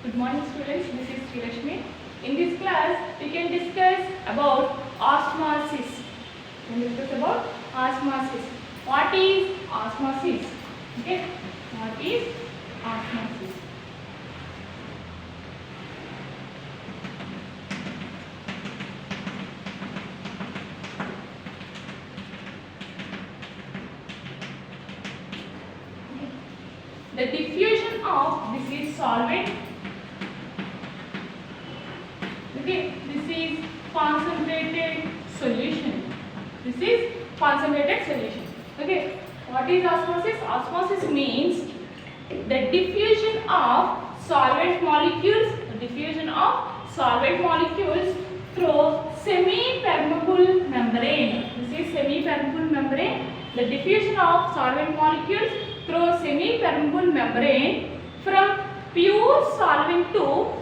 Good morning students, this is Srilakshmi. In this class, we can discuss about osmosis. We can discuss about osmosis. What is osmosis? Okay, what is osmosis? The diffusion of this is solvent. Okay, this is concentrated solution. This is concentrated solution. Okay, what is osmosis? Osmosis means the diffusion of solvent molecules. The diffusion of solvent molecules through semi-permeable membrane. This is semi-permeable membrane. The diffusion of solvent molecules through semi-permeable membrane from pure solvent to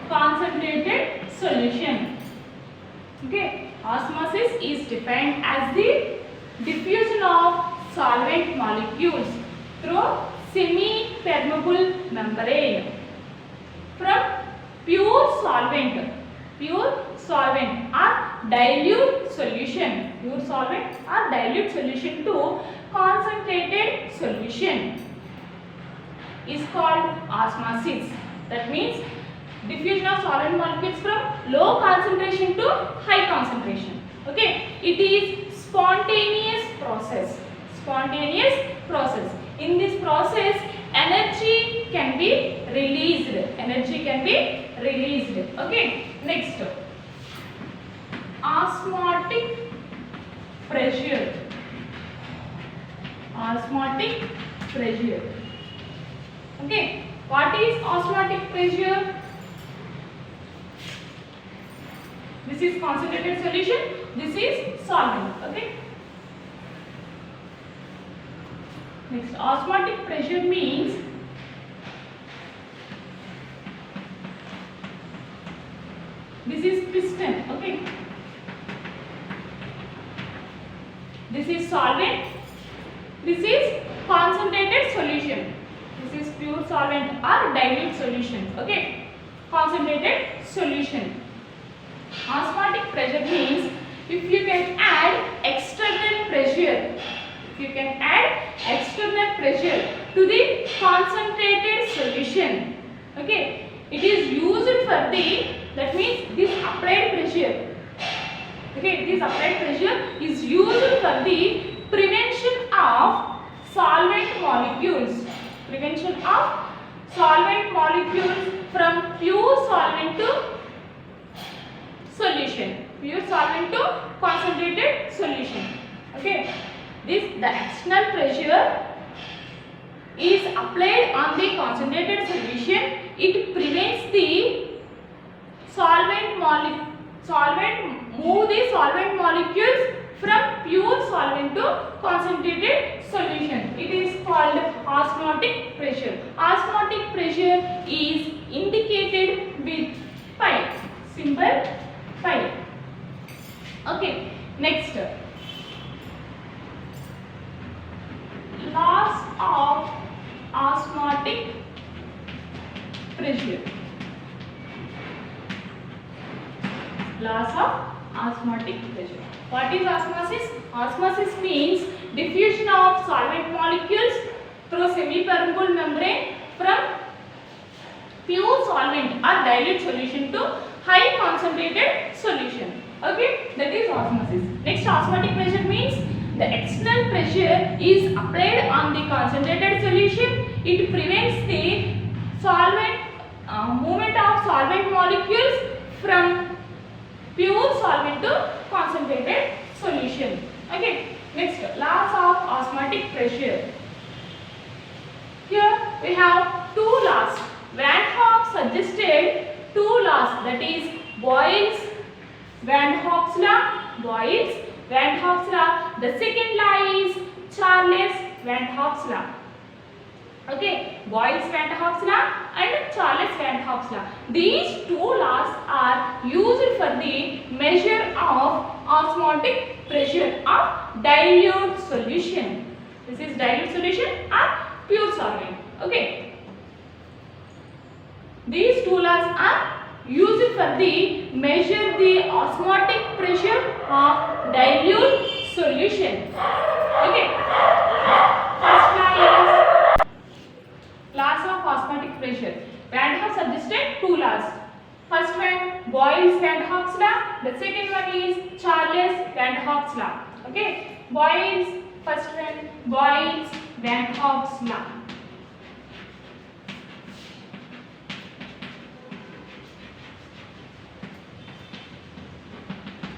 concentrated solution. Okay, osmosis is defined as the diffusion of solvent molecules through semi-permeable membrane from pure solvent or dilute solution to concentrated solution is called osmosis. That means diffusion of solvent molecules from low concentration to high concentration. Okay, it is spontaneous process. In this process, energy can be released. Okay, next, osmotic pressure. Okay, what is osmotic pressure? This is concentrated solution, this is solvent. Okay, next, osmotic pressure means this is piston. Okay, this is solvent, this is concentrated solution, this is pure solvent or dilute solution. Okay, concentrated solution. Osmotic pressure means if you can add external pressure to the concentrated solution. Okay, it is used for the, that means this applied pressure. Okay, this applied pressure is used for the prevention of solvent molecules. From pure solvent to concentrated solution. Okay, the external pressure is applied on the concentrated solution. It prevents the move the solvent molecules from pure solvent to concentrated solution. It is called osmotic pressure. Osmotic pressure is indicated with pi, symbol pi. Okay, next, laws of osmotic pressure. Laws of osmotic pressure. What is osmosis? Osmosis means diffusion of solvent molecules through semi-permeable membrane from pure solvent or dilute solution to high concentrated solution. Okay, that is osmosis. Next, osmotic pressure means the external pressure is applied on the concentrated solution. It prevents the movement of solvent molecules from pure solvent to concentrated solution. Okay, next, laws of osmotic pressure. Here we have two laws. Van Hoff suggested two laws, that is Boyle's-Van Hoff's law. The second law is Charles-Van Hoff's law. Okay, Boyle's-Van Hoff's law and Charles-Van Hoff's law. These two laws are used for the measure of osmotic pressure of dilute solution. This is dilute solution or pure solvent. Okay. laws are used for the measure the osmotic pressure of dilute solution. Okay. First law is laws of osmotic pressure. Van Hoff suggested two laws. First one, Boyle's Van Hoff's law. The second one is Charles Van Hoff's law. Okay. First one, Boyle's Van Hoff's law.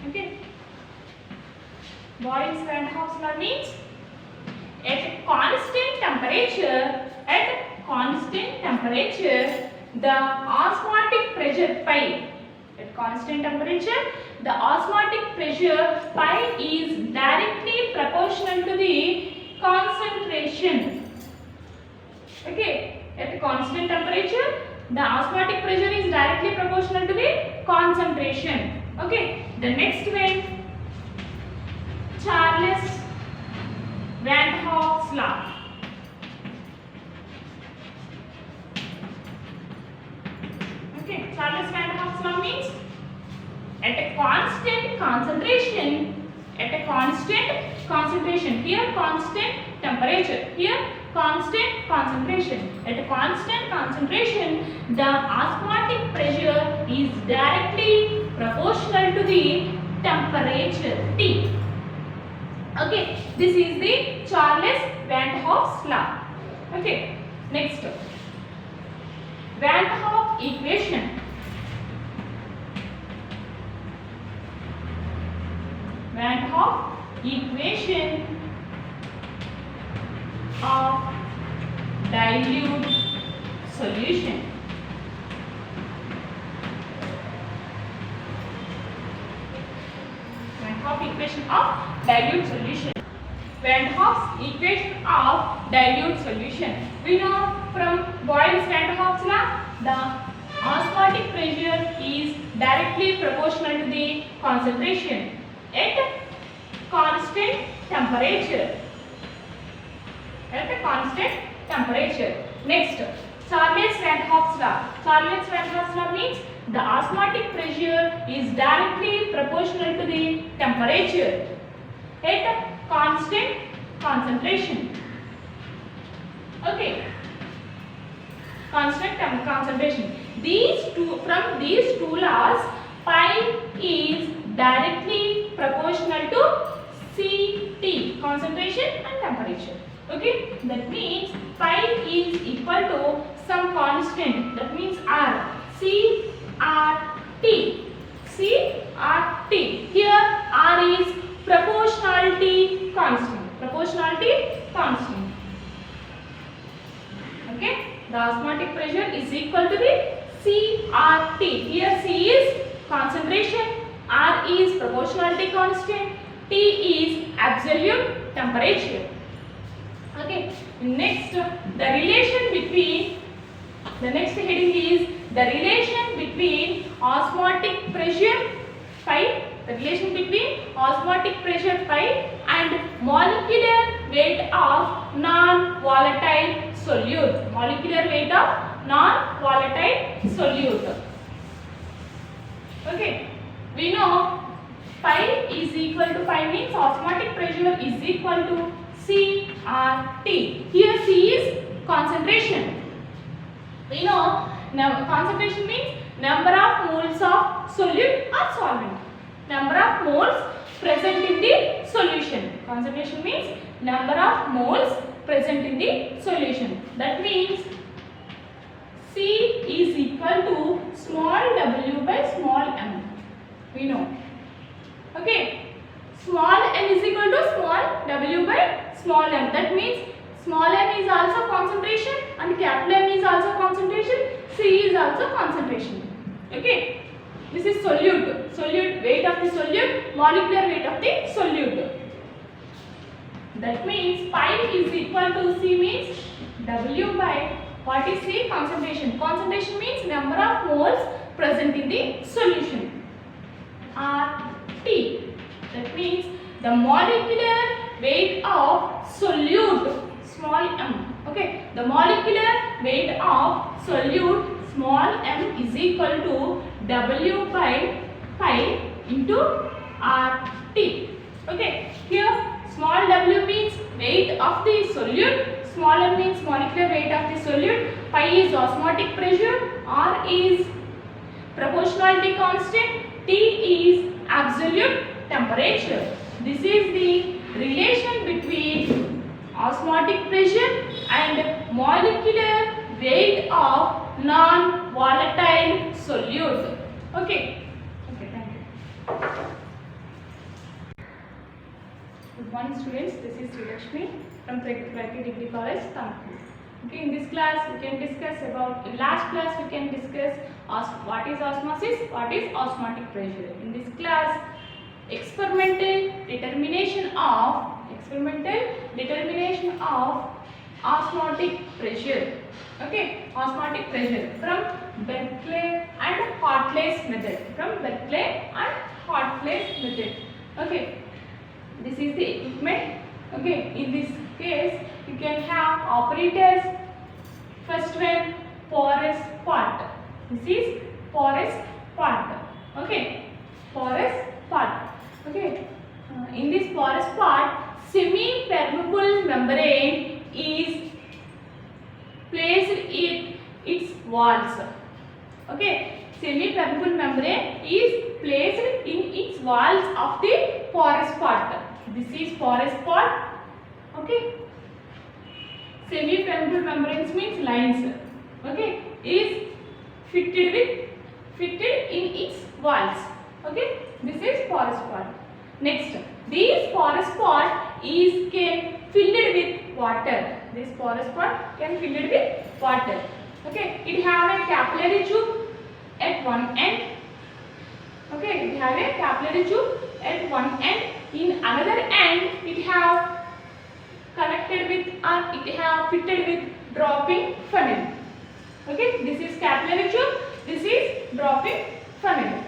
Okay. Boyle's Van Hoff's law means at constant temperature, the osmotic pressure pi. At constant temperature, the osmotic pressure pi is directly proportional to the concentration. Okay, at constant temperature, the osmotic pressure is directly proportional to the concentration. Okay, the next one, Charles Van Hoff's law. Okay, Charles Van Hoff's law means at a constant concentration, here constant temperature, here constant concentration. At a constant concentration, the osmotic pressure is directly proportional to the temperature T. Okay, this is the Charles Van Hoff's law. Okay, next, Van Hoff equation. Van Hoff equation of dilute solution. Van Hoff equation of dilute solution. Van Hoff's equation of dilute solution. We know from Boyle's Van Hoff's law, the osmotic pressure is directly proportional to the concentration at constant temperature. Next, Charles Van Hoff's law. Charles Van Hoff's law means the osmotic pressure is directly proportional to the temperature at constant concentration. Okay, constant concentration. From these two laws, pi is directly proportional to Ct, concentration and temperature. Okay, that means pi is equal to some constant, that means R, CRT. Here R is proportionality constant. Okay, the osmotic pressure is equal to the CRT. Here C is concentration, R is proportionality constant, T is absolute temperature. Okay, next, the next heading is the relation between osmotic pressure pi, and molecular weight of non-volatile solute. Okay, we know pi means osmotic pressure is equal to CRT. Here C is concentration. We know now concentration means number of moles of solute or solvent. Number of moles present in the solution. Concentration means number of moles present in the solution. That means C is equal to small w by small m. We know. Okay. Small n is equal to small w by small m. That means small m is also concentration and capital M is also concentration. C is also concentration. Okay. This is solute. Weight of the solute, molecular weight of the solute. That means pi is equal to C means W by what is C? Concentration. Concentration means number of moles present in the solution. RT. That means the molecular weight of solute small m. Okay. The molecular weight of solute small m is equal to W by pi into RT. Okay, here small w means weight of the solute, small m means molecular weight of the solute, pi is osmotic pressure, R is proportionality constant, T is absolute temperature. This is the relation between osmotic pressure and molecular weight of non-volatile solute. Okay, thank you. Good morning students, this is Srilakshmi from Pragati Degree College, Tamil. Okay, in this class we can discuss about, in last class we can discuss what is osmosis, what is osmotic pressure. In this class, experimental determination of osmotic pressure. Okay, osmotic pressure from Berkeley and Hartley's method. Okay, this is the equipment. Okay, in this case you can have operators. First one, porous part. This is porous part. Okay, porous part. Okay, in this porous part, semi-permeable membrane is placed in its walls. Okay, semi-permeable membrane is placed in its walls of the porous part. This is porous part. Okay, semi-permeable membranes means lines. Okay, is fitted in its walls. Okay, this is porous part. Next, this porous part can filled with water. This porous part can filled with water. Okay, it have a capillary tube at one end. Okay, it have a capillary tube at one end. In another end, it have connected with it have fitted with dropping funnel. Okay, this is capillary tube. This is dropping funnel.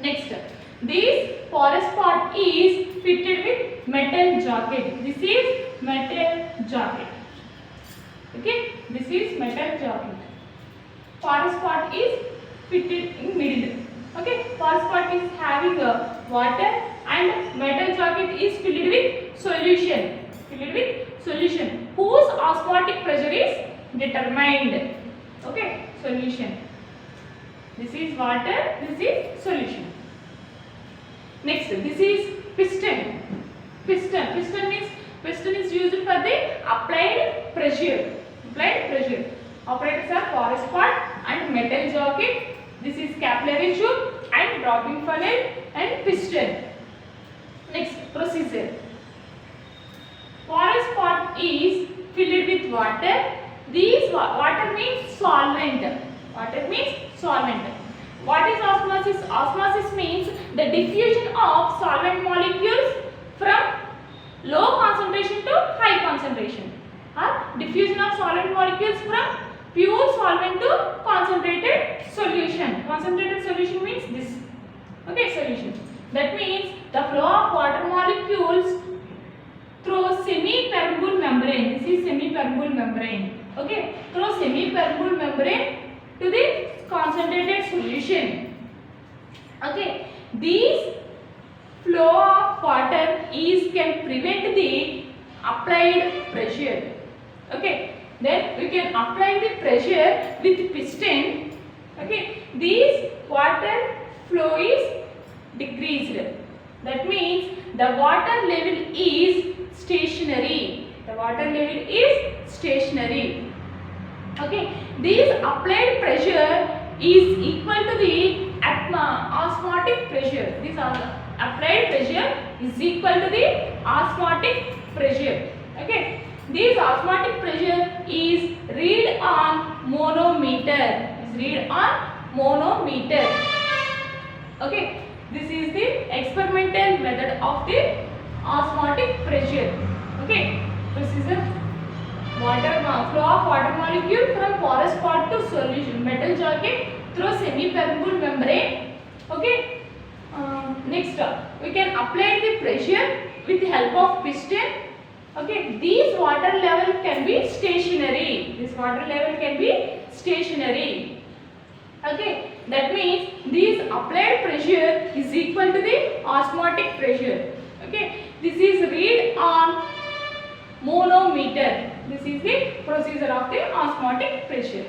Next, this porous part is fitted with metal jacket. This is metal jacket. Okay, this is metal jacket. Porous part is fitted in middle. Okay, porous part is having water and metal jacket is filled with solution. Whose osmotic pressure is determined. Okay, solution. This is water. This is solution. Next, this is piston. Piston means piston is used for the applied pressure. Operators are porous part and metal jacket. This is capillary tube and dropping funnel and piston. Next, procedure. Porous part is filled with water. This water means solvent. What is osmosis? Osmosis means the diffusion of solvent molecules from low concentration to high concentration, or diffusion of solvent molecules from pure solvent to concentrated solution. Concentrated solution means this. Okay, solution. That means the flow of water molecules through semi-permeable membrane. This is semi-permeable membrane. Okay, through semi-permeable membrane to the concentrated solution. Okay, this flow of water can prevent the applied pressure. Okay, then we can apply the pressure with piston. Okay, this water flow is decreased. That means the water level is stationary. Okay, this applied pressure is equal to the osmotic pressure. This applied pressure is equal to the osmotic pressure. Okay, this osmotic pressure is read on manometer. Okay, this is the experimental method of the osmotic pressure. Okay, procedure. Flow of water molecule from porous part to solution metal jacket through semi-permeable membrane. Okay, next we can apply the pressure with the help of piston. Okay, this water level can be stationary. Okay, that means this applied pressure is equal to the osmotic pressure. Okay, this is read on manometer. This is the procedure of the osmotic pressure.